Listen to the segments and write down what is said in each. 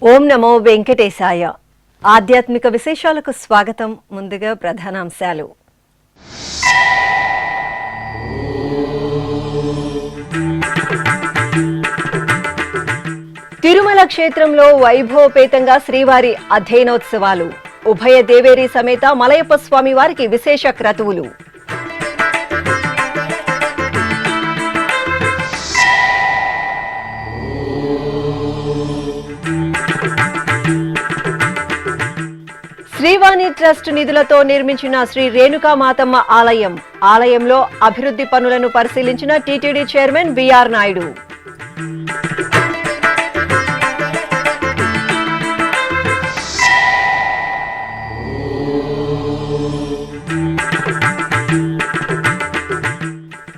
ఓం నమో వెంకటేశాయ. ఆధ్యాత్మిక విశేషాలకు స్వాగతం. ముందుగా ప్రధానాంశాలు. తిరుమల క్షేత్రంలో వైభవపేతంగా శ్రీవారి అధ్యయనోత్సవాలు. ఉభయ దేవేరి సమేత మలయప్ప స్వామి వారికి విశేష క్రతువులు. శ్రీవాణి ట్రస్ట్ నిధులతో నిర్మించిన శ్రీ రేణుకా మాతమ్మ ఆలయం. ఆలయంలో అభివృద్ధి పనులను పరిశీలించిన TTD chairman BR Naidu.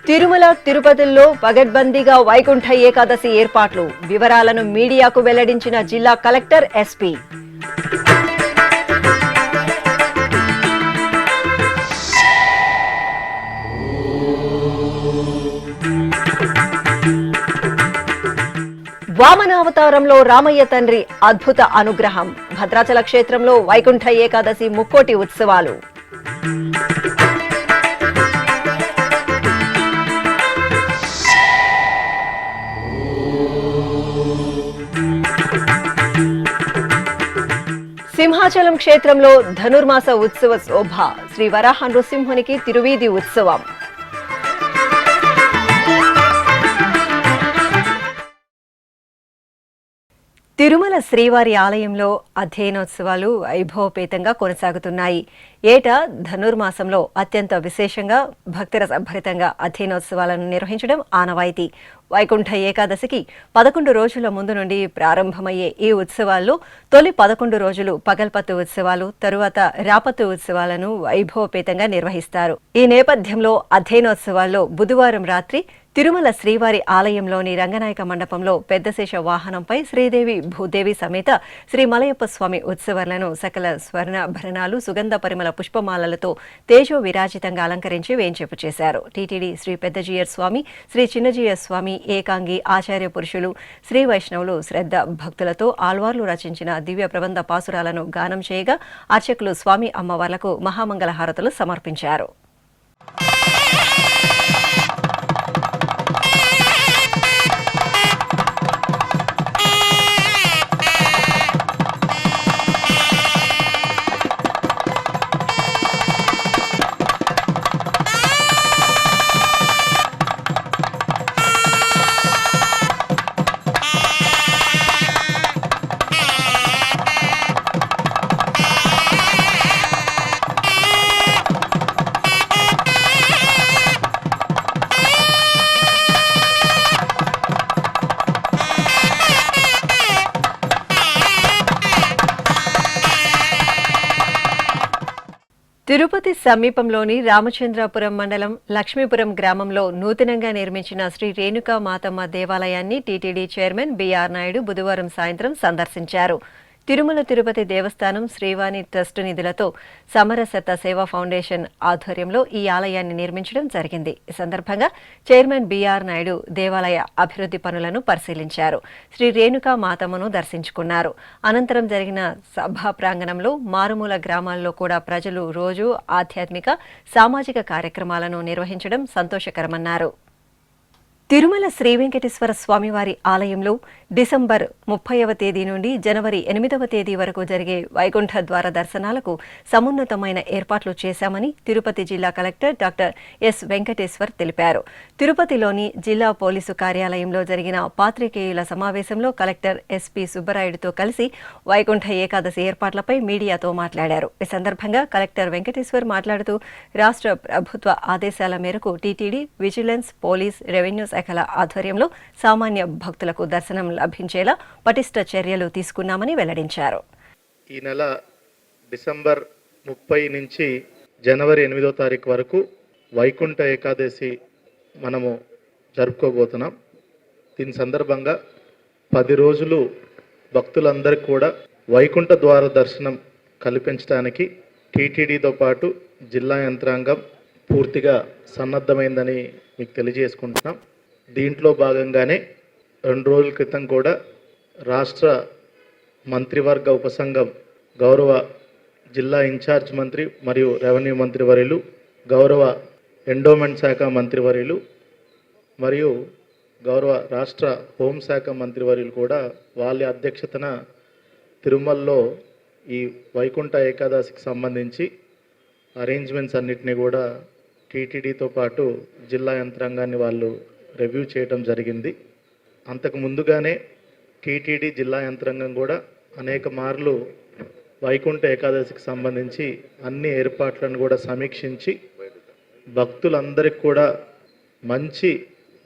Tirumala తిరుపతిలో పగడ్బందీగా వైకుంఠ ఏకాదశి ఏర్పాట్లు. వివరాలను మీడియాకు వెల్లడించిన జిల్లా కలెక్టర్ ఎస్పీ. వామనావతారంలో రామయ్య తండ్రి అద్భుత అనుగ్రహం. భద్రాచల క్షేత్రంలో వైకుంఠ ఏకాదశి ముక్కోటి ఉత్సవాలు. సింహాచలం క్షేత్రంలో ధనుర్మాస ఉత్సవ శోభ. శ్రీ వరాహ నృసింహునికి తిరువీధి ఉత్సవం. తిరుమల శ్రీవారి ఆలయంలో అధ్యయనోత్సవాలు వైభవపేతంగా కొనసాగుతున్నాయి. ఏటా ధనుర్మాసంలో అత్యంత విశేషంగా భక్తిరసభరితంగా అధ్యయనోత్సవాలను నిర్వహించడం ఆనవాయితీ. వైకుంఠ ఏకాదశికి 11 రోజుల ముందు నుండి ప్రారంభమయ్యే ఈ ఉత్సవాల్లో తొలి 11 రోజులు పగల్పత్తు ఉత్సవాలు, తరువాత రాపత్తు ఉత్సవాలను వైభవపేతంగా నిర్వహిస్తారు. ఈ నేపథ్యంలో అధ్యయనోత్సవాల్లో బుధవారం రాత్రి తిరుమల శ్రీవారి ఆలయంలోని రంగనాయక మండపంలో పెద్దశేష వాహనంపై శ్రీదేవి భూదేవి సమేత శ్రీ మలయప్ప స్వామి ఉత్సవాలను సకల స్వర్ణాభరణాలు, సుగంధ పరిమళ పుష్పమాలలతో తేజో విరాజితంగా అలంకరించి వేంచేపు చేశారు. టీటీడీ శ్రీ పెద్దజీయర్ స్వామి, శ్రీ చిన్నజీయర్ స్వామి, ఏకాంగి ఆచార్య పురుషులు, శ్రీ వైష్ణవులు శ్రద్ధ భక్తులతో ఆళ్వార్లు రచించిన దివ్య ప్రబంధ పాసురాలను గానం చేయగా అర్చకులు స్వామి అమ్మవార్లకు మహామంగళ హారతులు సమర్పించారు. తిరుపతి సమీపంలోని రామచంద్రాపురం మండలం లక్ష్మీపురం గ్రామంలో నూతనంగా నిర్మించిన శ్రీ రేణుకా మాతమ్మ దేవాలయాన్ని టీటీడీ చైర్మన్ బిఆర్ నాయుడు బుధవారం సాయంత్రం సందర్శించారు. తిరుమల తిరుపతి దేవస్థానం శ్రీవాణి ట్రస్ట్ నిధులతో సమరసత సేవా ఫౌండేషన్ ఆధ్వర్యంలో ఈ ఆలయాన్ని నిర్మించడం జరిగింది. ఈ సందర్భంగా చైర్మన్ బిఆర్ నాయుడు దేవాలయ అభివృద్ధి పనులను పరిశీలించారు. శ్రీ రేణుకా మాతమ్మను దర్శించుకున్నారు. అనంతరం జరిగిన సభా ప్రాంగణంలో మారుమూల గ్రామాల్లో కూడా ప్రజలు రోజు ఆధ్యాత్మిక, సామాజిక కార్యక్రమాలను నిర్వహించడం సంతోషకరమన్నారు. తిరుమల శ్రీ వెంకటేశ్వర స్వామివారి ఆలయంలో డిసెంబర్ 30వ తేదీ నుండి జనవరి 8వ తేదీ వరకు జరిగే వైకుంఠ ద్వార దర్శనాలకు సమున్నతమైన ఏర్పాట్లు చేశామని తిరుపతి జిల్లా కలెక్టర్ డాక్టర్ ఎస్ వెంకటేశ్వర్ తెలిపారు. తిరుపతిలోని జిల్లా పోలీసు కార్యాలయంలో జరిగిన పాత్రికేయుల సమావేశంలో కలెక్టర్ ఎస్పీ సుబ్బరాయుడుతో కలిసి వైకుంఠ ఏకాదశి ఏర్పాట్లపై మీడియాతో మాట్లాడారు. ఈ సందర్భంగా కలెక్టర్ వెంకటేశ్వర్ మాట్లాడుతూ రాష్ట్ర ప్రభుత్వ ఆదేశాల మేరకు టీటీడీ, విజిలెన్స్, పోలీస్, రెవెన్యూ శాఖల ఆధ్వర్యంలో సామాన్య భక్తులకు దర్శనం లభించేలా పటిష్ట చర్యలు తీసుకున్నామని వెల్లడించారు. ఈ నెల డిసెంబర్ 30 నుంచి జనవరి 8వ తారీఖు వరకు వైకుంఠ ఏకాదశి మనము జరుపుకోబోతున్నాం. దీని సందర్భంగా 10 రోజులు భక్తులందరికీ కూడా వైకుంఠ ద్వార దర్శనం కల్పించడానికి టీటీడీతో పాటు జిల్లా యంత్రాంగం పూర్తిగా సన్నద్ధమైందని మీకు తెలియజేసుకుంటున్నాం. దీంట్లో భాగంగానే 2 రోజుల క్రితం కూడా రాష్ట్ర మంత్రివర్గ ఉపసంఘం గౌరవ జిల్లా ఇన్ఛార్జ్ మంత్రి మరియు రెవెన్యూ మంత్రివర్యులు, గౌరవ ఎండోమెంట్ శాఖ మంత్రివర్యులు మరియు గౌరవ రాష్ట్ర హోంశాఖ మంత్రివర్యులు కూడా వాళ్ళ అధ్యక్షతన తిరుమలలో ఈ వైకుంఠ ఏకాదశికి సంబంధించి అరేంజ్మెంట్స్ అన్నిటినీ కూడా టీటీడీతో పాటు జిల్లా యంత్రాంగాన్ని వాళ్ళు రివ్యూ చేయడం జరిగింది. అంతకు ముందుగానే టీటీడీ జిల్లా యంత్రాంగం కూడా అనేక మార్లు వైకుంఠ ఏకాదశికి సంబంధించి అన్ని ఏర్పాట్లను కూడా సమీక్షించి భక్తులందరికీ కూడా మంచి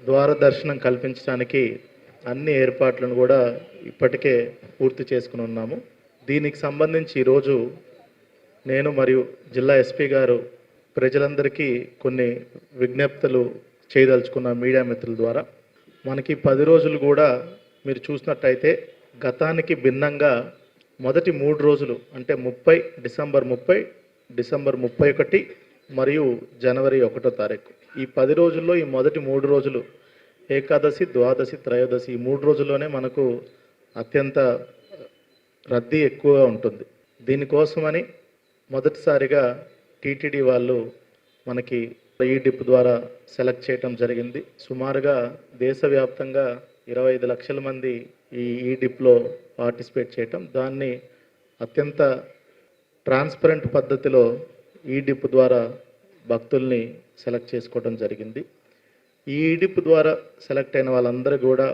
ద్వార దర్శనం కల్పించడానికి అన్ని ఏర్పాట్లను కూడా ఇప్పటికే పూర్తి చేసుకుని ఉన్నాము. దీనికి సంబంధించి ఈరోజు నేను మరియు జిల్లా ఎస్పీ గారు ప్రజలందరికీ కొన్ని విజ్ఞప్తులు చేయదలుచుకున్న మీడియా మిత్రుల ద్వారా. మనకి 10 రోజులు కూడా మీరు చూసినట్టయితే గతానికి భిన్నంగా మొదటి 3 రోజులు అంటే డిసెంబర్ 30, డిసెంబర్ 31 మరియు జనవరి 1వ తారీఖు ఈ 10 రోజుల్లో ఈ మొదటి 3 రోజులు ఏకాదశి, ద్వాదశి, త్రయోదశి ఈ 3 రోజుల్లోనే మనకు అత్యంత రద్దీ ఎక్కువగా ఉంటుంది. దీనికోసమని మొదటిసారిగా టీటీడీ వాళ్ళు మనకి ఈ డిప్ ద్వారా సెలెక్ట్ చేయటం జరిగింది. సుమారుగా దేశవ్యాప్తంగా 25 లక్షల మంది ఈ డిప్లో పార్టిసిపేట్ చేయటం, దాన్ని అత్యంత ట్రాన్స్పరెంట్ పద్ధతిలో ఈ డిప్ ద్వారా భక్తుల్ని సెలెక్ట్ చేసుకోవడం జరిగింది. ఈ డిప్ ద్వారా సెలెక్ట్ అయిన వాళ్ళందరూ కూడా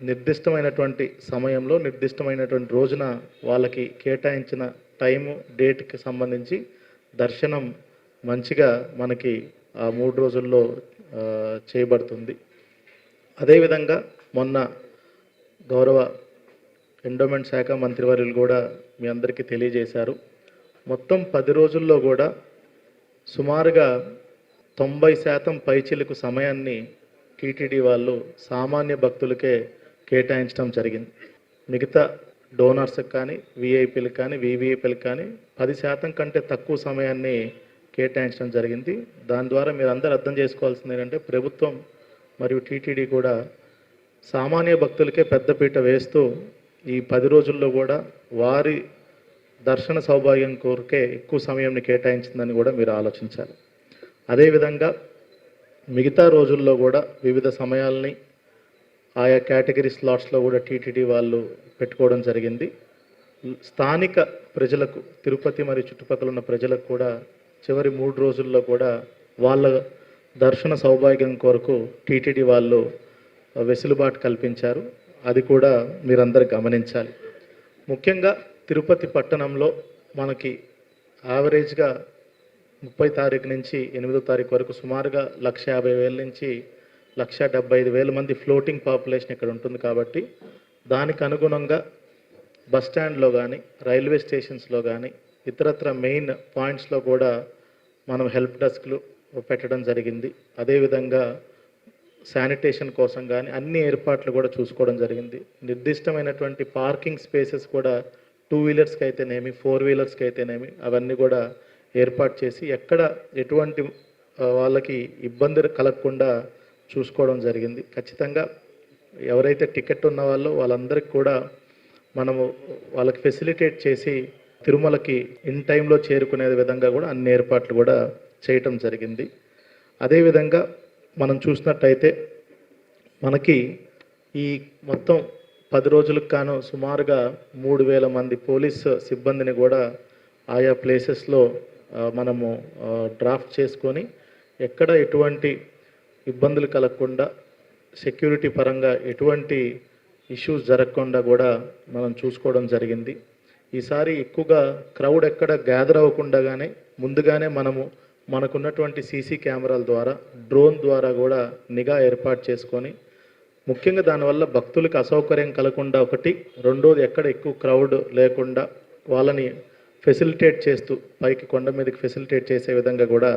నిర్దిష్టమైనటువంటి సమయంలో నిర్దిష్టమైనటువంటి రోజున వాళ్ళకి కేటాయించిన టైము, డేట్కి సంబంధించి దర్శనం మంచిగా మనకి ఆ 3 రోజుల్లో చేయబడుతుంది. అదేవిధంగా మొన్న గౌరవ ఎండోమెంట్ శాఖ మంత్రివర్యులు కూడా మీ అందరికీ తెలియజేశారు. మొత్తం 10 రోజుల్లో కూడా సుమారుగా 90% పైచిలుకు సమయాన్ని టీటీడీ వాళ్ళు సామాన్య భక్తులకే కేటాయించడం జరిగింది. మిగతా డోనర్స్కి కానీ, విఐపీలకు కానీ, వివిఐపీలకు కానీ 10% కంటే తక్కువ సమయాన్ని కేటాయించడం జరిగింది. దాని ద్వారా మీరు అందరూ అర్థం చేసుకోవాల్సింది ఏంటంటే ప్రభుత్వం మరియు టీటీడీ కూడా సామాన్య భక్తులకే పెద్దపీట వేస్తూ ఈ 10 రోజుల్లో కూడా వారి దర్శన సౌభాగ్యం కోరికే ఎక్కువ సమయాన్ని కేటాయించిందని కూడా మీరు ఆలోచించాలి. అదేవిధంగా మిగతా రోజుల్లో కూడా వివిధ సమయాల్ని ఆయా కేటగిరీ స్లాట్స్లో కూడా టీటీడీ వాళ్ళు పెట్టుకోవడం జరిగింది. స్థానిక ప్రజలకు, తిరుపతి మరియు చుట్టుపక్కల ఉన్న ప్రజలకు కూడా చివరి 3 రోజుల్లో కూడా వాళ్ళ దర్శన సౌభాగ్యం కొరకు టీటీడీ వాళ్ళు వెసులుబాటు కల్పించారు. అది కూడా మీరందరూ గమనించాలి. ముఖ్యంగా తిరుపతి పట్టణంలో మనకి యావరేజ్గా 30 తారీఖు నుంచి 8వ తారీఖు వరకు సుమారుగా 150,000 నుంచి 175,000 మంది ఫ్లోటింగ్ పాపులేషన్ ఇక్కడ ఉంటుంది. కాబట్టి దానికి అనుగుణంగా బస్ స్టాండ్లో కానీ, రైల్వే స్టేషన్స్లో కానీ, ఇతరత్ర మెయిన్ పాయింట్స్లో కూడా మనం హెల్ప్ డెస్క్లు పెట్టడం జరిగింది. అదేవిధంగా శానిటేషన్ కోసం కానీ అన్ని ఏర్పాట్లు కూడా చూసుకోవడం జరిగింది. నిర్దిష్టమైనటువంటి పార్కింగ్ స్పేసెస్ కూడా 2 వీలర్స్కి అయితేనేమి, 4 వీలర్స్కి అయితేనేమి అవన్నీ కూడా ఏర్పాటు చేసి ఎక్కడ ఎటువంటి వాళ్ళకి ఇబ్బంది కలగకుండా చూసుకోవడం జరిగింది. ఖచ్చితంగా ఎవరైతే టికెట్ ఉన్న వాళ్ళందరికీ కూడా మనము వాళ్ళకి ఫెసిలిటేట్ చేసి తిరుమలకి ఇన్ టైంలో చేరుకునే విధంగా కూడా అన్ని ఏర్పాట్లు కూడా చేయటం జరిగింది. అదేవిధంగా మనం చూసినట్టయితే మనకి ఈ మొత్తం 10 రోజులకు గాను సుమారుగా 3,000 మంది పోలీస్ సిబ్బందిని కూడా ఆయా ప్లేసెస్లో మనము డ్రాఫ్ట్ చేసుకొని ఎక్కడ ఎటువంటి ఇబ్బందులు కలగకుండా, సెక్యూరిటీ పరంగా ఎటువంటి ఇష్యూస్ జరగకుండా కూడా మనం చూసుకోవడం జరిగింది. ఈసారి ఎక్కువగా క్రౌడ్ ఎక్కడ గ్యాదర్ అవ్వకుండానే ముందుగానే మనకున్నటువంటి సీసీ కెమెరాల ద్వారా, డ్రోన్ ద్వారా కూడా నిఘా ఏర్పాటు చేసుకొని ముఖ్యంగా దానివల్ల భక్తులకు అసౌకర్యం కలగకుండా ఒకటి, రెండోది ఎక్కడ ఎక్కువ క్రౌడ్ లేకుండా వాళ్ళని ఫెసిలిటేట్ చేస్తూ పైకి కొండ మీదకి ఫెసిలిటేట్ చేసే విధంగా కూడా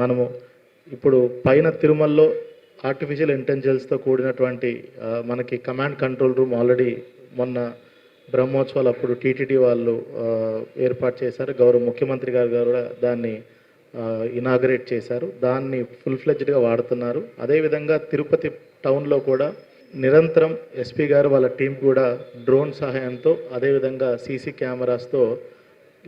మనము ఇప్పుడు పైన తిరుమలలో ఆర్టిఫిషియల్ ఇంటెలిజెన్స్తో కూడినటువంటి మనకి కమాండ్ కంట్రోల్ రూమ్ ఆల్రెడీ మొన్న బ్రహ్మోత్సవాలు అప్పుడు టీటీడీ వాళ్ళు ఏర్పాటు చేశారు. గౌరవ ముఖ్యమంత్రి గారు కూడా దాన్ని ఇనాగరేట్ చేశారు. దాన్ని ఫుల్ ఫ్లెడ్జ్డ్గా వాడుతున్నారు. అదేవిధంగా తిరుపతి టౌన్లో కూడా నిరంతరం ఎస్పీ గారు వాళ్ళ టీం కూడా డ్రోన్ సహాయంతో, అదేవిధంగా సీసీ కెమెరాస్తో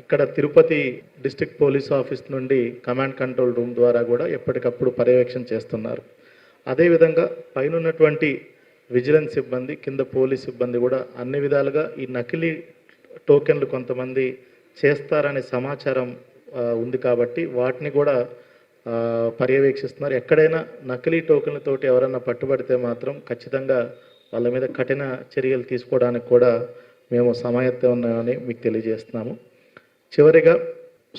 ఇక్కడ తిరుపతి డిస్ట్రిక్ట్ పోలీస్ ఆఫీస్ నుండి కమాండ్ కంట్రోల్ రూమ్ ద్వారా కూడా ఎప్పటికప్పుడు పర్యవేక్షణ చేస్తున్నారు. అదేవిధంగా పైన ఉన్నటువంటి విజిలెన్స్ సిబ్బంది, కింద పోలీస్ సిబ్బంది కూడా అన్ని విధాలుగా ఈ నకిలీ టోకెన్లు కొంతమంది చేస్తారనే సమాచారం ఉంది కాబట్టి వాటిని కూడా పర్యవేక్షిస్తున్నారు. ఎక్కడైనా నకిలీ టోకెన్లతోటి ఎవరైనా పట్టుబడితే మాత్రం ఖచ్చితంగా వాళ్ళ మీద కఠిన చర్యలు తీసుకోవడానికి కూడా మేము సమాయత్తం ఉన్నామని మీకు తెలియజేస్తున్నాము. చివరిగా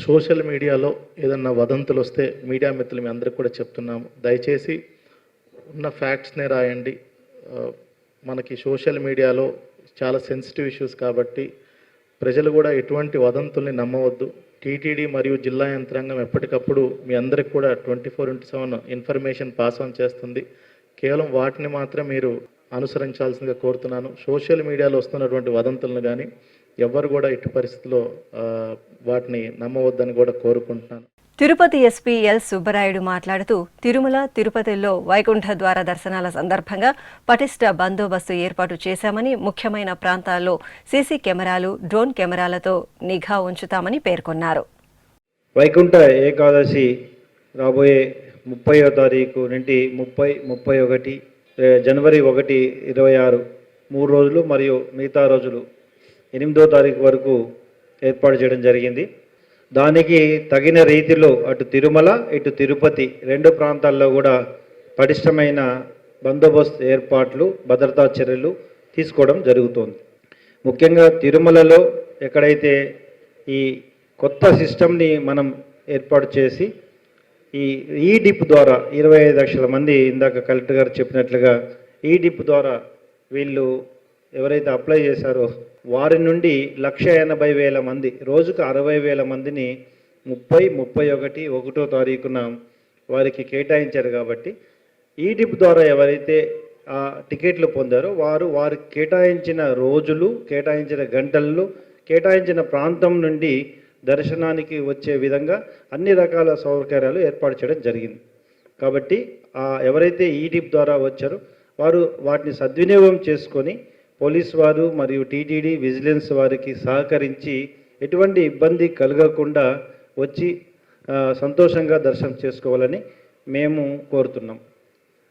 సోషల్ మీడియాలో ఏదన్నా వదంతులు వస్తే మీడియా మిత్రులు మీ అందరికీ కూడా చెప్తున్నాము, దయచేసి ఉన్న ఫ్యాక్ట్స్నే రాయండి. మనకి సోషల్ మీడియాలో చాలా సెన్సిటివ్ ఇష్యూస్ కాబట్టి ప్రజలు కూడా ఎటువంటి వదంతుల్ని నమ్మవద్దు. టీటీడీ మరియు జిల్లా యంత్రాంగం ఎప్పటికప్పుడు మీ అందరికి కూడా 24/7 ఇన్ఫర్మేషన్ పాస్ ఆన్ చేస్తుంది. కేవలం వాటిని మాత్రం మీరు అనుసరించాల్సిందిగా కోరుతున్నాను. సోషల్ మీడియాలో వస్తున్నటువంటి వదంతులను కానీ ఎవరు కూడా ఎట్టి పరిస్థితుల్లో వాటిని నమ్మవద్దని కూడా కోరుకుంటున్నాను. తిరుపతి ఎస్పీ ఎల్ సుబ్బరాయుడు మాట్లాడుతూ తిరుమల, తిరుపతిలో వైకుంఠ ద్వార దర్శనాల సందర్భంగా పటిష్ట బందోబస్తు ఏర్పాటు చేశామని, ముఖ్యమైన ప్రాంతాల్లో సీసీ కెమెరాలు, డ్రోన్ కెమెరాలతో నిఘా ఉంచుతామని పేర్కొన్నారు. వైకుంఠ ఏకాదశి రాబోయే 30వ తారీఖు నుండి 31 జనవరి 1, 26 3 రోజులు మరియు మిగతా రోజులు 8వ తారీఖు వరకు ఏర్పాటు చేయడం జరిగింది. దానికి తగిన రీతిలో అటు తిరుమల, ఇటు తిరుపతి 2 ప్రాంతాల్లో కూడా పటిష్టమైన బందోబస్తు ఏర్పాట్లు, భద్రతా చర్యలు తీసుకోవడం జరుగుతోంది. ముఖ్యంగా తిరుమలలో ఎక్కడైతే ఈ కొత్త సిస్టమ్ని మనం ఏర్పాటు చేసి ఈ డిప్ ద్వారా 25 లక్షల మంది, ఇందాక కలెక్టర్ గారు చెప్పినట్లుగా ఈ డిప్ ద్వారా వీళ్ళు ఎవరైతే అప్లై చేశారో వారి నుండి 1,80,000 మంది, రోజుకు 60,000 మందిని 30, 31, 1వ తారీఖున వారికి కేటాయించారు. కాబట్టి ఈ డిప్ ద్వారా ఎవరైతే ఆ టికెట్లు పొందారో వారికి కేటాయించిన రోజులు, కేటాయించిన గంటల్లో, కేటాయించిన ప్రాంతం నుండి దర్శనానికి వచ్చే విధంగా అన్ని రకాల సౌకర్యాలు ఏర్పాటు చేయడం జరిగింది. కాబట్టి ఎవరైతే ఈ డిప్ ద్వారా వచ్చారో వారు వాటిని సద్వినియోగం చేసుకొని పోలీస్ వారు మరియు టీటీడీ విజిలెన్స్ వారికి సహకరించి ఎటువంటి ఇబ్బంది కలగకుండా వచ్చి సంతోషంగా దర్శనం చేసుకోవాలని మేము కోరుతున్నాం.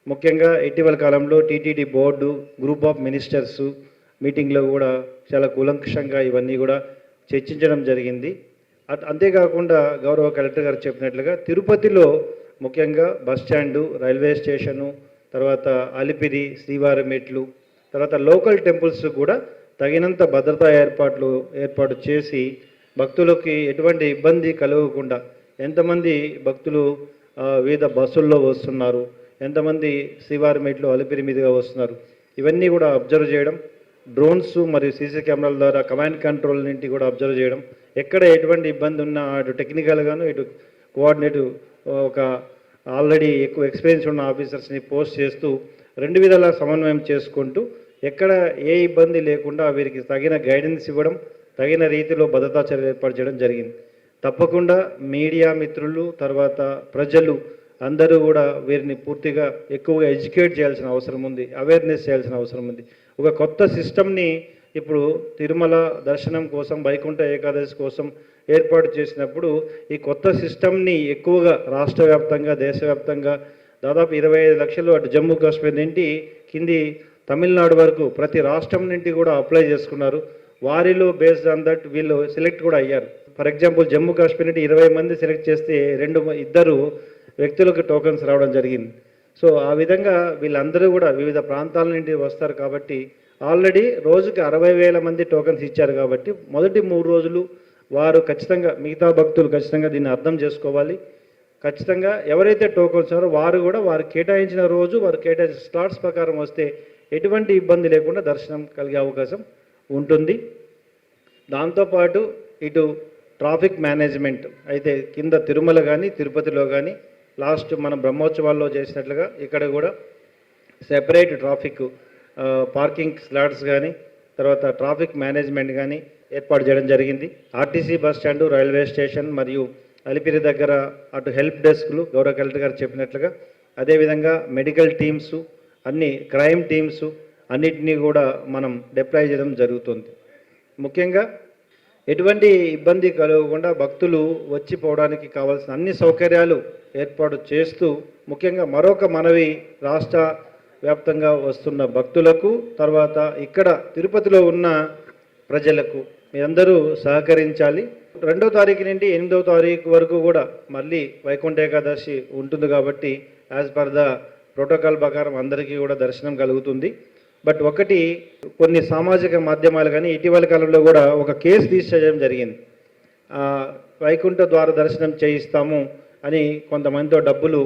ముఖ్యంగా ఇటీవల కాలంలో TTD board, group of ministers మీటింగ్లో కూడా చాలా కూలంకషంగా ఇవన్నీ కూడా చర్చించడం జరిగింది. అంతేకాకుండా గౌరవ కలెక్టర్ గారు చెప్పినట్లుగా తిరుపతిలో ముఖ్యంగా బస్టాండు, రైల్వే స్టేషను, తర్వాత అలిపిరి, శ్రీవారి మెట్లు, తర్వాత లోకల్ టెంపుల్స్ కూడా తగినంత భద్రతా ఏర్పాటు చేసి భక్తులకి ఎటువంటి ఇబ్బంది కలగకుండా, ఎంతమంది భక్తులు వివిధ బస్సుల్లో వస్తున్నారు, ఎంతమంది శ్రీవారి మెట్లు, అలిపిరి మీదుగా వస్తున్నారు, ఇవన్నీ కూడా అబ్జర్వ్ చేయడం, డ్రోన్స్ మరియు సీసీ కెమెరాల ద్వారా కమాండ్ కంట్రోల్ నుండి కూడా అబ్జర్వ్ చేయడం, ఎక్కడ ఎటువంటి ఇబ్బంది ఉన్నా అటు టెక్నికల్గాను ఇటు కోఆర్డినేటివ్ ఒక ఆల్రెడీ ఎక్కువ ఎక్స్పీరియన్స్ ఉన్న ఆఫీసర్స్ని పోస్ట్ చేస్తూ 2 విధాల సమన్వయం చేసుకుంటూ ఎక్కడ ఏ ఇబ్బంది లేకుండా వీరికి తగిన గైడెన్స్ ఇవ్వడం, తగిన రీతిలో భద్రతా చర్యలు ఏర్పాటు చేయడం జరిగింది. తప్పకుండా మీడియా మిత్రులు, తర్వాత ప్రజలు అందరూ కూడా వీరిని పూర్తిగా ఎక్కువగా ఎడ్యుకేట్ చేయాల్సిన అవసరం ఉంది, అవేర్నెస్ చేయాల్సిన అవసరం ఉంది. ఒక కొత్త సిస్టమ్ని ఇప్పుడు తిరుమల దర్శనం కోసం, వైకుంఠ ఏకాదశి కోసం ఏర్పాటు చేసినప్పుడు ఈ కొత్త సిస్టమ్ని ఎక్కువగా రాష్ట్ర వ్యాప్తంగా, దేశవ్యాప్తంగా దాదాపు 25 లక్షలు అటు జమ్మూ కాశ్మీర్ నుండి కింది తమిళనాడు వరకు ప్రతి రాష్ట్రం నుండి కూడా అప్లై చేసుకున్నారు. వారిలో బేస్డ్ ఆన్ దట్ వీళ్ళు సెలెక్ట్ కూడా అయ్యారు. ఫర్ ఎగ్జాంపుల్ జమ్మూ కాశ్మీర్ నుండి 20 మంది సెలెక్ట్ చేస్తే 2 వ్యక్తులకు టోకన్స్ రావడం జరిగింది. సో ఆ విధంగా వీళ్ళందరూ కూడా వివిధ ప్రాంతాల నుండి వస్తారు. కాబట్టి ఆల్రెడీ రోజుకి 60,000 మంది టోకన్స్ ఇచ్చారు. కాబట్టి మొదటి 3 రోజులు వారు ఖచ్చితంగా, మిగతా భక్తులు ఖచ్చితంగా దీన్ని అర్థం చేసుకోవాలి. ఖచ్చితంగా ఎవరైతే టోకన్స్ ఉన్నారో వారు కూడా వారు కేటాయించిన రోజు వారు కేటాయించిన స్లాట్స్ ప్రకారం వస్తే ఎటువంటి ఇబ్బంది లేకుండా దర్శనం కలిగే అవకాశం ఉంటుంది. దాంతోపాటు ఇటు ట్రాఫిక్ మేనేజ్మెంట్ అయితే కింద తిరుమల కానీ తిరుపతిలో కానీ లాస్ట్ మనం బ్రహ్మోత్సవాల్లో చేసినట్లుగా ఇక్కడ కూడా సెపరేట్ ట్రాఫిక్ పార్కింగ్ స్లాట్స్ కానీ తర్వాత ట్రాఫిక్ మేనేజ్మెంట్ కానీ ఏర్పాటు చేయడం జరిగింది. RTC bus stand, railway station మరియు అలిపిరి దగ్గర అటు హెల్ప్ డెస్క్లు గౌరవ కలెక్టర్ గారు చెప్పినట్లుగా, అదేవిధంగా మెడికల్ టీమ్స్, అన్ని క్రైమ్ టీమ్స్ అన్నిటినీ కూడా మనం డిప్లాయ్ చేయడం జరుగుతుంది. ముఖ్యంగా ఎటువంటి ఇబ్బంది కలగకుండా భక్తులు వచ్చిపోవడానికి కావాల్సిన అన్ని సౌకర్యాలు ఏర్పాటు చేస్తూ, ముఖ్యంగా మరొక మనవి రాష్ట్ర వ్యాప్తంగా వస్తున్న భక్తులకు, తర్వాత ఇక్కడ తిరుపతిలో ఉన్న ప్రజలకు మీరందరూ సహకరించాలి. 2వ తారీఖు నుండి 8వ తారీఖు వరకు కూడా మళ్ళీ వైకుంఠ ఏకాదశి ఉంటుంది కాబట్టి యాజ్ పర్ ద ప్రోటోకాల్ ప్రకారం అందరికీ కూడా దర్శనం కలుగుతుంది. బట్ ఒకటి కొన్ని సామాజిక మాధ్యమాలు కానీ ఇటీవల కాలంలో కూడా ఒక కేసు తీసేయడం జరిగింది. వైకుంఠ ద్వార దర్శనం చేయిస్తాము అని కొంతమందితో డబ్బులు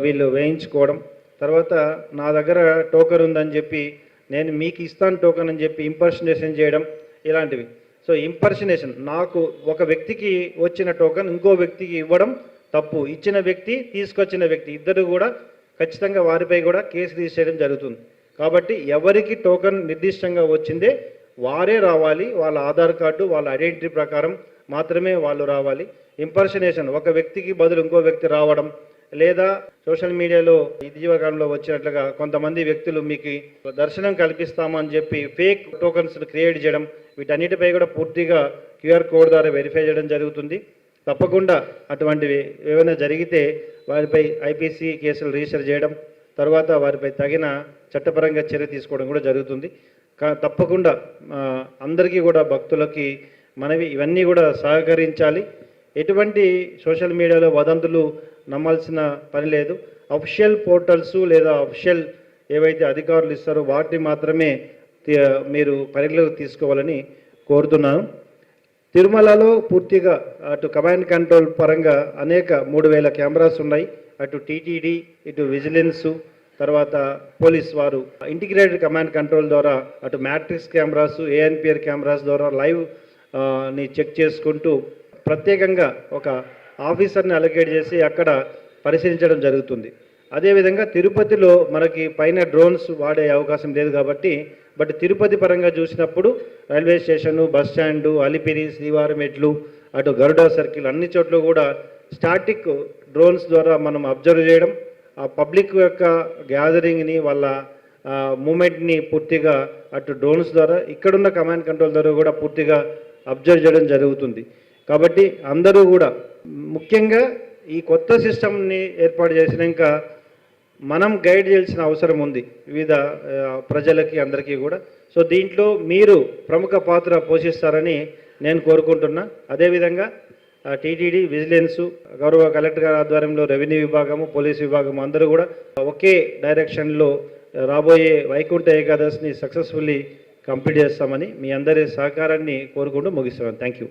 వీళ్ళు వేయించుకోవడం, తర్వాత నా దగ్గర టోకెన్ ఉందని చెప్పి నేను మీకు ఇస్తాను టోకెన్ అని చెప్పి ఇంపర్సనేషన్ చేయడం, ఇలాంటివి. సో ఇంపర్సనేషన్, నాకు ఒక వ్యక్తికి వచ్చిన టోకెన్ ఇంకో వ్యక్తికి ఇవ్వడం తప్పు. ఇచ్చిన వ్యక్తి తీసుకొచ్చిన వ్యక్తి ఇద్దరు కూడా ఖచ్చితంగా వారిపై కూడా కేసు తీసేయడం జరుగుతుంది. కాబట్టి ఎవరికి టోకెన్ నిర్దిష్టంగా వచ్చిందే వారే రావాలి. వాళ్ళ ఆధార్ కార్డు, వాళ్ళ ఐడెంటిటీ ప్రకారం మాత్రమే వాళ్ళు రావాలి. ఇంపర్సనేషన్, ఒక వ్యక్తికి బదులు ఇంకో వ్యక్తి రావడం, లేదా సోషల్ మీడియాలో ఇటీవల కాలంలో వచ్చినట్లుగా కొంతమంది వ్యక్తులు మీకు దర్శనం కల్పిస్తామని చెప్పి ఫేక్ టోకన్స్ క్రియేట్ చేయడం, వీటన్నిటిపై కూడా పూర్తిగా క్యూఆర్ కోడ్ ద్వారా వెరిఫై చేయడం జరుగుతుంది. తప్పకుండా అటువంటివి ఏమైనా జరిగితే వారిపై ఐపీసీ కేసులు రిజిస్టర్ చేయడం, తర్వాత వారిపై తగిన చట్టపరంగా చర్య తీసుకోవడం కూడా జరుగుతుంది. తప్పకుండా అందరికీ కూడా భక్తులకి మనవి ఇవన్నీ కూడా సహకరించాలి. ఎటువంటి సోషల్ మీడియాలో వదంతులు నమ్మాల్సిన పని లేదు. అఫిషియల్ పోర్టల్స్ లేదా అఫిషియల్ ఏవైతే అధికారులు ఇస్తారో వాటిని మాత్రమే మీరు పరిగణలోకి తీసుకోవాలని కోరుతున్నాను. తిరుమలలో పూర్తిగా అటు కమాండ్ కంట్రోల్ పరంగా అనేక 3000 కెమెరాస్ ఉన్నాయి. అటు టీటీడీ, ఇటు విజిలెన్స్, తర్వాత పోలీస్ వారు ఇంటిగ్రేటెడ్ కమాండ్ కంట్రోల్ ద్వారా అటు మ్యాట్రిక్స్ కెమెరాస్, ఏఎన్పిఆర్ కెమెరాస్ ద్వారా లైవ్ ని చెక్ చేసుకుంటూ ప్రత్యేకంగా ఒక ఆఫీసర్ని అలొకేట్ చేసి అక్కడ పరిశీలించడం జరుగుతుంది. అదేవిధంగా తిరుపతిలో మనకి పైన డ్రోన్స్ వాడే అవకాశం లేదు కాబట్టి, బట్ తిరుపతి పరంగా చూసినప్పుడు railway station, bus stand, Alipiri, శ్రీవారి మెట్లు, అటు గరుడా సర్కిల్ అన్ని చోట్ల కూడా స్టాటిక్ డ్రోన్స్ ద్వారా మనం అబ్జర్వ్ చేయడం, ఆ పబ్లిక్ యొక్క గ్యాదరింగ్ని, వాళ్ళ మూమెంట్ని పూర్తిగా అటు డ్రోన్స్ ద్వారా ఇక్కడున్న కమాండ్ కంట్రోల్ ద్వారా కూడా పూర్తిగా అబ్జర్వ్ చేయడం జరుగుతుంది. కాబట్టి అందరూ కూడా ముఖ్యంగా ఈ కొత్త సిస్టమ్ని ఏర్పాటు చేసినాక మనం గైడ్ చేయాల్సిన అవసరం ఉంది వివిధ ప్రజలకి, అందరికీ కూడా. సో దీంట్లో మీరు ప్రముఖ పాత్ర పోషిస్తారని నేను కోరుకుంటున్నా. అదేవిధంగా టీటీడీ, విజిలెన్స్, గౌరవ కలెక్టర్ గారి ఆధ్వర్యంలో రెవెన్యూ విభాగము, పోలీస్ విభాగము అందరూ కూడా ఒకే డైరెక్షన్లో రాబోయే వైకుంఠ ఏకాదశిని సక్సెస్ఫుల్లీ కంప్లీట్ చేస్తామని మీ అందరి సహకారాన్ని కోరుకుంటూ ముగిస్తున్నాను. Thank you.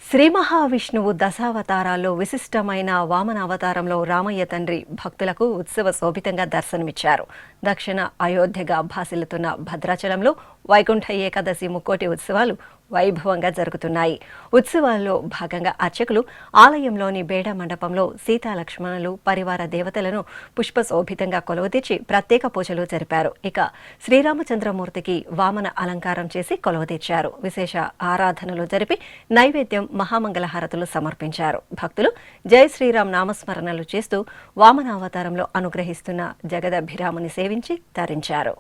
శ్రీ మహావిష్ణువు దశావతారాల్లో విశిష్టమైన వామన అవతారంలో రామయ్య తండ్రి భక్తులకు ఉత్సవ శోభితంగా దర్శనమిచ్చారు. దక్షిణ అయోధ్యగా భాసిల్లుతున్న భద్రాచలంలో వైకుంఠ ఏకాదశి ముక్కోటి ఉత్సవాలు వైభవంగా జరుగుతున్నాయి. ఉత్సవాల్లో భాగంగా అర్చకులు ఆలయంలోని బేడ మండపంలో సీతాలక్ష్మణులు, పరివార దేవతలను పుష్పశోభితంగా కొలువుతీర్చి ప్రత్యేక పూజలు జరిపారు. ఇక శ్రీరామచంద్రమూర్తికి వామన అలంకారం చేసి కొలువుతీర్చారు. విశేష ఆరాధనలు జరిపి నైవేద్యం, మహామంగళహారతులు సమర్పించారు. భక్తులు జై శ్రీరామ్ నామస్మరణలు చేస్తూ వామనావతారంలో అనుగ్రహిస్తున్న జగదభిరాముని సేవించి తరించారు.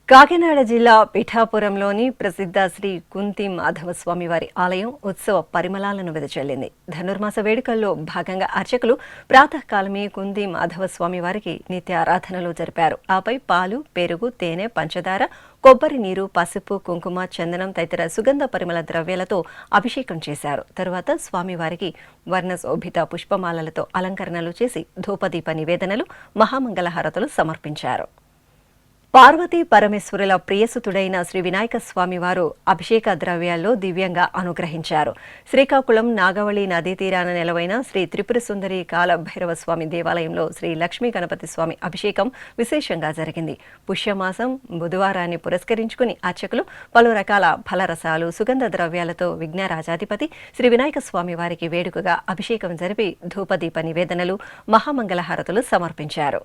కాకినాడ జిల్లా పిఠాపురంలోని ప్రసిద్ధ శ్రీ కుంతి మాధవస్వామి వారి ఆలయం ఉత్సవ పరిమళాలను వెదజల్లింది. ధనుర్మాస వేడుకల్లో భాగంగా అర్చకులు ప్రాతకాలమే కుంతి మాధవస్వామి వారికి నిత్య ఆరాధనలు జరిపారు. ఆపై పాలు, పెరుగు, తేనె, పంచదార, కొబ్బరి నీరు, పసుపు, కుంకుమ, చందనం తదితర సుగంధ పరిమళ ద్రవ్యాలతో అభిషేకం చేశారు. తరువాత స్వామివారికి వర్ణశోభిత పుష్పమాలలతో అలంకరణలు చేసి ధూపదీప నివేదనలు, మహామంగళహారతులు సమర్పించారు. పార్వతీ పరమేశ్వరుల ప్రియసుతుడైన శ్రీ వినాయక స్వామి వారు అభిషేక ద్రవ్యాల్లో దివ్యంగా అనుగ్రహించారు. శ్రీకాకుళం నాగవళి నదీ తీరాన నెలవైన శ్రీ త్రిపుర సుందరి కాలభైరవ స్వామి దేవాలయంలో శ్రీ లక్ష్మీ గణపతి స్వామి అభిషేకం విశేషంగా జరిగింది. పుష్యమాసం బుధవారాన్ని పురస్కరించుకుని అర్చకులు పలు రకాల ఫలరసాలు, సుగంధ ద్రవ్యాలతో విఘ్నరాజాధిపతి శ్రీ వినాయక స్వామి వారికి వేడుకగా అభిషేకం జరిపి ధూపదీప నివేదనలు, మహామంగళహారతులు సమర్పించారు.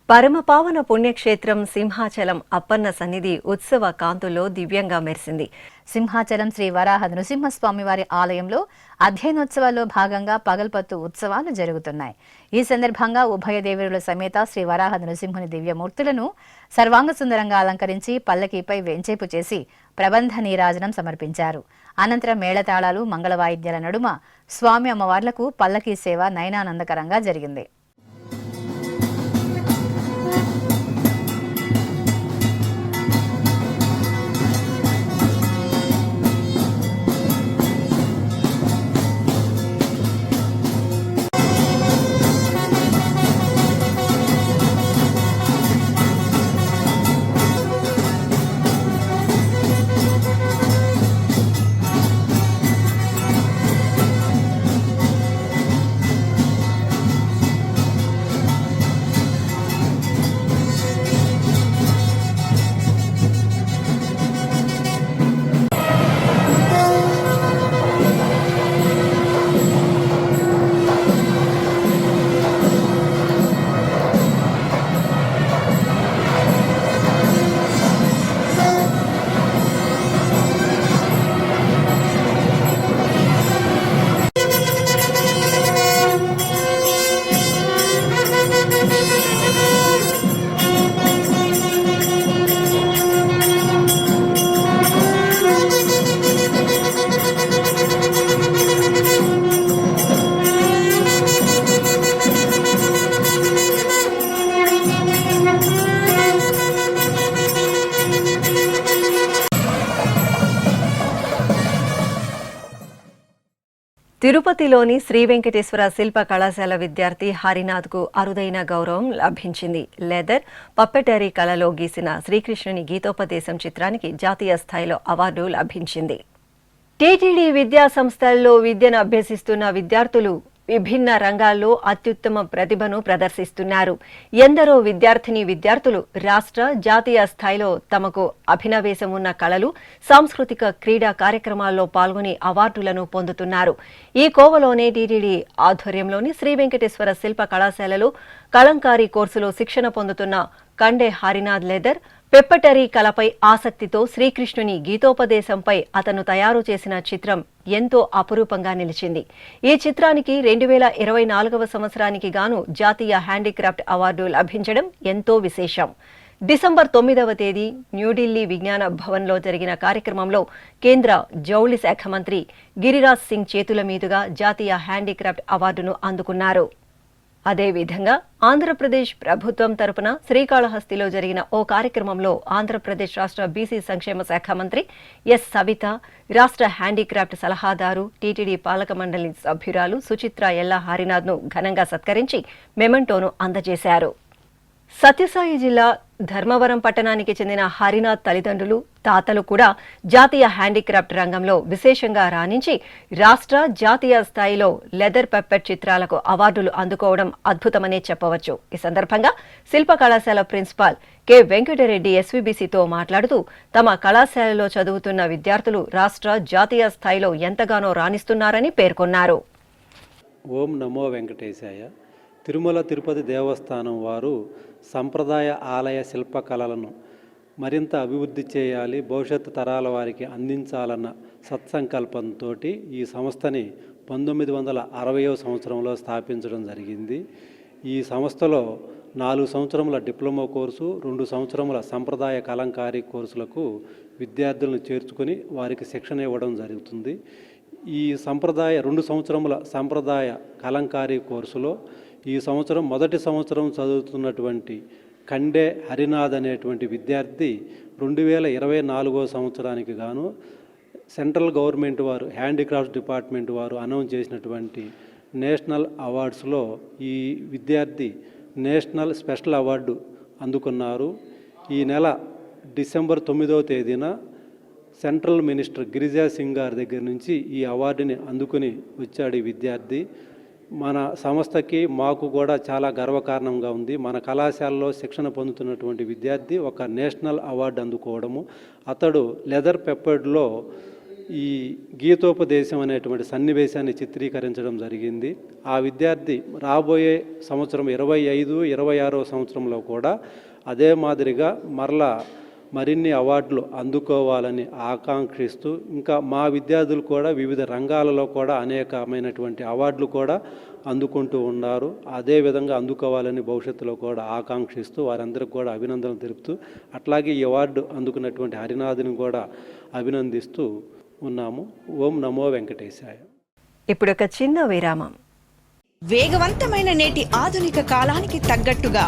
పరమపావన పుణ్యక్షేత్రం సింహాచలం అప్పన్న సన్నిధి ఉత్సవ కాంతుల్లో దివ్యంగా మెరిసింది. సింహాచలం శ్రీ వరాహ నృసింహస్వామి వారి ఆలయంలో అధ్యయనోత్సవాల్లో భాగంగా పగల్పత్తు ఉత్సవాలు జరుగుతున్నాయి. ఈ సందర్భంగా ఉభయ దేవరుల సమేత శ్రీ వరాహ నృసింహుని దివ్యమూర్తులను సర్వాంగ సుందరంగా అలంకరించి పల్లకీపై వెంచేపు చేసి ప్రబంధ నీరాజనం సమర్పించారు. అనంతరం మేళతాళాలు, మంగళవాయిద్యాల నడుమ స్వామి అమ్మవార్లకు పల్లకీ సేవ నయనానందకరంగా జరిగింది. తిరుపతిలోని శ్రీ వెంకటేశ్వర శిల్ప కళాశాల విద్యార్థి హరినాథ్కు అరుదైన గౌరవం లభించింది. లెదర్ పప్పెటరీ కళలో గీసిన శ్రీకృష్ణుని గీతోపదేశం చిత్రానికి జాతీయ స్థాయిలో అవార్డు లభించింది. టీటీడీ విద్యా సంస్థల్లో విద్యను అభ్యసిస్తున్న విద్యార్థులు విభిన్న రంగాల్లో అత్యుత్తమ ప్రతిభను ప్రదర్శిస్తున్నారు. ఎందరో విద్యార్థులు రాష్ట్ర, జాతీయ స్థాయిలో తమకు అభినవేశం ఉన్న కళలు, సాంస్కృతిక క్రీడా కార్యక్రమాల్లో పాల్గొని అవార్డులను పొందుతున్నారు. ఈ కోవలోనే టీటీడీ ఆధ్వర్యంలోని శ్రీ వెంకటేశ్వర శిల్ప కళాశాలలో కలంకారీ కోర్సులో శిక్షణ పొందుతున్న కండే హరినాథ్ లెదర్ పెప్పటరీ కళపై ఆసక్తితో శ్రీకృష్ణుని గీతోపదేశంపై అతను తయారు చేసిన చిత్రం ఎంతో అపురూపంగా నిలిచింది. ఈ చిత్రానికి 2024వ సంవత్సరానికి గాను జాతీయ హ్యాండీక్రాఫ్ట్ అవార్డు లభించడం ఎంతో విశేషం. డిసెంబర్ 9వ తేదీ న్యూఢిల్లీ విజ్ఞాన భవన్లో జరిగిన కార్యక్రమంలో కేంద్ర జౌళి శాఖ మంత్రి గిరిరాజ్ సింగ్ చేతుల మీదుగా జాతీయ హ్యాండీక్రాఫ్ట్ అవార్డును అందుకున్నారు. అదేవిధంగా ఆంధ్రప్రదేశ్ ప్రభుత్వం తరపున శ్రీకాళహస్తిలో జరిగిన ఓ కార్యక్రమంలో ఆంధ్రప్రదేశ్ రాష్ట్ర బీసీ సంక్షేమ శాఖ మంత్రి ఎస్ సవిత, రాష్ట్ర హ్యాండీక్రాఫ్ట్ సలహాదారు, టీటీడీ పాలక మండలి సభ్యురాలు సుచిత్ర ఎల్లా హరినాథ్ను ఘనంగా సత్కరించి మెమెంటోను అందజేశారు. సత్యసాయి జిల్లా ధర్మవరం పట్టణానికి చెందిన హరినాథ్ తల్లిదండ్రులు, తాతలు కూడా జాతీయ హ్యాండీక్రాఫ్ట్ రంగంలో విశేషంగా రాణించి రాష్ట్ర, జాతీయ స్థాయిలో లెదర్ పెప్పెట్ చిత్రాలకు అవార్డులు అందుకోవడం అద్భుతమనే చెప్పవచ్చు. ఈ సందర్భంగా శిల్ప కళాశాల ప్రిన్సిపాల్ కె వెంకటరెడ్డి ఎస్వీబీసీతో మాట్లాడుతూ తమ కళాశాలలో చదువుతున్న విద్యార్థులు రాష్ట్ర, జాతీయ స్థాయిలో ఎంతగానో రాణిస్తున్నారని పేర్కొన్నారు. ఓం నమో వెంకటేశాయ. తిరుమల తిరుపతి దేవస్థానం వారు సంప్రదాయ ఆలయ శిల్పకళలను మరింత అభివృద్ధి చేయాలి, భవిష్యత్తు తరాల వారికి అందించాలన్న సత్సంకల్పంతో ఈ సంస్థని 1960వ సంవత్సరంలో స్థాపించడం జరిగింది. ఈ సంస్థలో 4 సంవత్సరముల డిప్లొమా కోర్సు, 2 సంవత్సరముల సంప్రదాయ కలంకారీ కోర్సులకు విద్యార్థులను చేర్చుకొని వారికి శిక్షణ ఇవ్వడం జరుగుతుంది. ఈ 2 సంవత్సరముల సంప్రదాయ కలంకారీ కోర్సులో ఈ సంవత్సరం మొదటి సంవత్సరం చదువుతున్నటువంటి కండే హరినాథ్ అనేటువంటి విద్యార్థి 2024వ సంవత్సరానికి గాను సెంట్రల్ గవర్నమెంట్ వారు హ్యాండీక్రాఫ్ట్స్ డిపార్ట్మెంట్ వారు అనౌన్స్ చేసినటువంటి నేషనల్ అవార్డ్స్లో ఈ విద్యార్థి నేషనల్ స్పెషల్ అవార్డు అందుకున్నారు. ఈ నెల డిసెంబర్ 9వ తేదీన సెంట్రల్ మినిస్టర్ గిరిజా సింగ్ గారి దగ్గర నుంచి ఈ అవార్డుని అందుకుని వచ్చాడు ఈ విద్యార్థి. మన సంస్థకి మాకు కూడా చాలా గర్వకారణంగా ఉంది. మన కళాశాలలో శిక్షణ పొందుతున్నటువంటి విద్యార్థి ఒక నేషనల్ అవార్డు అందుకోవడము. అతడు లెదర్ పెప్పర్డ్లో ఈ గీతోపదేశం అనేటువంటి సన్నివేశాన్ని చిత్రీకరించడం జరిగింది. ఆ విద్యార్థి రాబోయే సంవత్సరం 25, 26వ సంవత్సరంలో కూడా అదే మాదిరిగా మరిన్ని అవార్డులు అందుకోవాలని ఆకాంక్షిస్తూ, ఇంకా మా విద్యార్థులు కూడా వివిధ రంగాలలో కూడా అనేకమైనటువంటి అవార్డులు కూడా అందుకుంటూ ఉన్నారు. అదేవిధంగా అందుకోవాలని భవిష్యత్తులో కూడా ఆకాంక్షిస్తూ వారందరికీ కూడా అభినందనలు తెలుపుతూ, అట్లాగే ఈ అవార్డు అందుకున్నటువంటి హరినాథుని కూడా అభినందిస్తూ ఉన్నాము. ఓం నమో వెంకటేశాయ. ఇప్పుడు ఒక చిన్న విరామం. వేగవంతమైన నేటి ఆధునిక కాలానికి తగ్గట్టుగా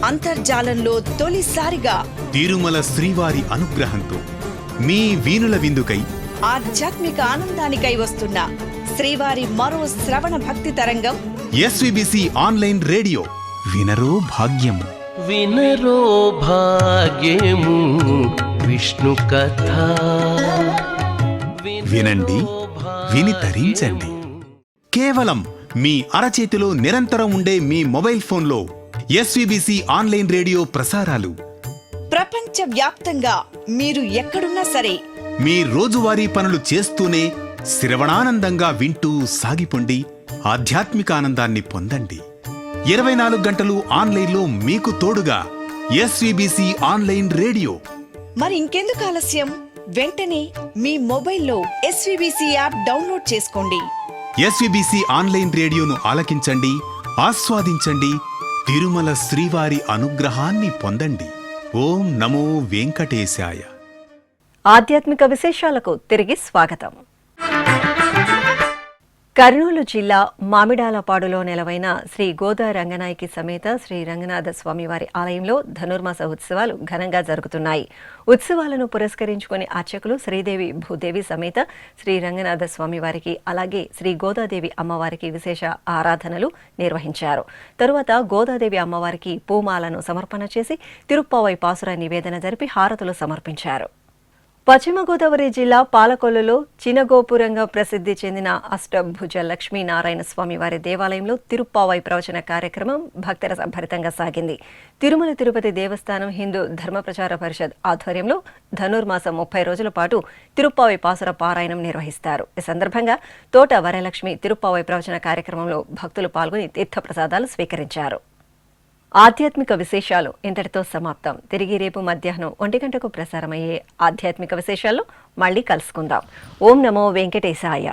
అంతర్జాలంలో తొలిసారిగా తిరుమల శ్రీవారి అనుగ్రహంతో మీ వీణుల విందుకై ఆధ్యాత్మిక ఆనందానికై వస్తున్న శ్రీవారి మరో శ్రవణ భక్తి తరంగం ఎస్విబిసి ఆన్లైన్ రేడియో వినరో భాగ్యము. వినరో భాగ్యము విష్ణు కథ. వినండి, విని తరించండి. కేవలం మీ అరచేతిలో నిరంతరం ఉండే మీ మొబైల్ ఫోన్లో ఎస్విబిసి ఆన్లైన్ రేడియో ప్రసారాలు ప్రపంచ వ్యాప్తంగా మీరు ఎక్కడున్నా సరే మీ రోజువారీ పనులు చేస్తూనే శ్రవణానందంగా వింటూ సాగిపోండి. ఆధ్యాత్మిక ఆనందాన్ని పొందండి. 24 గంటలు ఆన్లైన్లో మీకు తోడుగా ఎస్విబిసి ఆన్లైన్ రేడియో. మరి ఇంకెందుకు ఆలస్యం? వెంటనే మీ మొబైల్లో ఎస్విబిసి యాప్ డౌన్లోడ్ చేసుకోండి. ఎస్విబిసి ఆన్లైన్ రేడియోను ఆలకించండి, ఆస్వాదించండి. తిరుమల శ్రీవారి అనుగ్రహాన్ని పొందండి. ఓం నమో వెంకటేశాయ. ఆధ్యాత్మిక విశేషాలకు తిరిగి స్వాగతం. కర్నూలు జిల్లా మామిడాలపాడులో నెలవైన శ్రీ గోదా రంగనాయకి సమేత శ్రీ రంగనాథ స్వామివారి ఆలయంలో ధనుర్మాస ఉత్సవాలు ఘనంగా జరుగుతున్నాయి. ఉత్సవాలను పురస్కరించుకుని అర్చకులు శ్రీదేవి భూదేవి సమేత శ్రీ రంగనాథ స్వామివారికి, అలాగే శ్రీ గోదాదేవి అమ్మవారికి విశేష ఆరాధనలు నిర్వహించారు. తరువాత గోదాదేవి అమ్మవారికి పూమాలను సమర్పణ చేసి తిరుప్పావై పాసుర నివేదన జరిపి హారతులు సమర్పించారు. పశ్చిమ గోదావరి జిల్లా పాలకొల్లులో చినగోపురంగా ప్రసిద్ధి చెందిన అష్టభుజ లక్ష్మీనారాయణ స్వామి వారి దేవాలయంలో తిరుప్పావై ప్రవచన కార్యక్రమం భక్తరసభరితంగా సాగింది. తిరుమల తిరుపతి దేవస్థానం హిందూ ధర్మ ప్రచార పరిషత్ ఆధ్వర్యంలో ధనుర్మాసం 30 రోజుల పాటు తిరుప్పావై పాసుర పారాయణం నిర్వహిస్తారు. ఈ సందర్భంగా తోట వరలక్ష్మి తిరుప్పావై ప్రవచన కార్యక్రమంలో భక్తులు పాల్గొని తీర్థప్రసాదాలు స్వీకరించారు. ఆధ్యాత్మిక విశేషాలు ఇంతటితో సమాప్తం. తిరిగి రేపు మధ్యాహ్నం 1 గంటకు ప్రసారమయ్యే ఆధ్యాత్మిక విశేషాల్లో మళ్ళీ కలుసుకుందాం. ఓం నమో వెంకటేశాయ.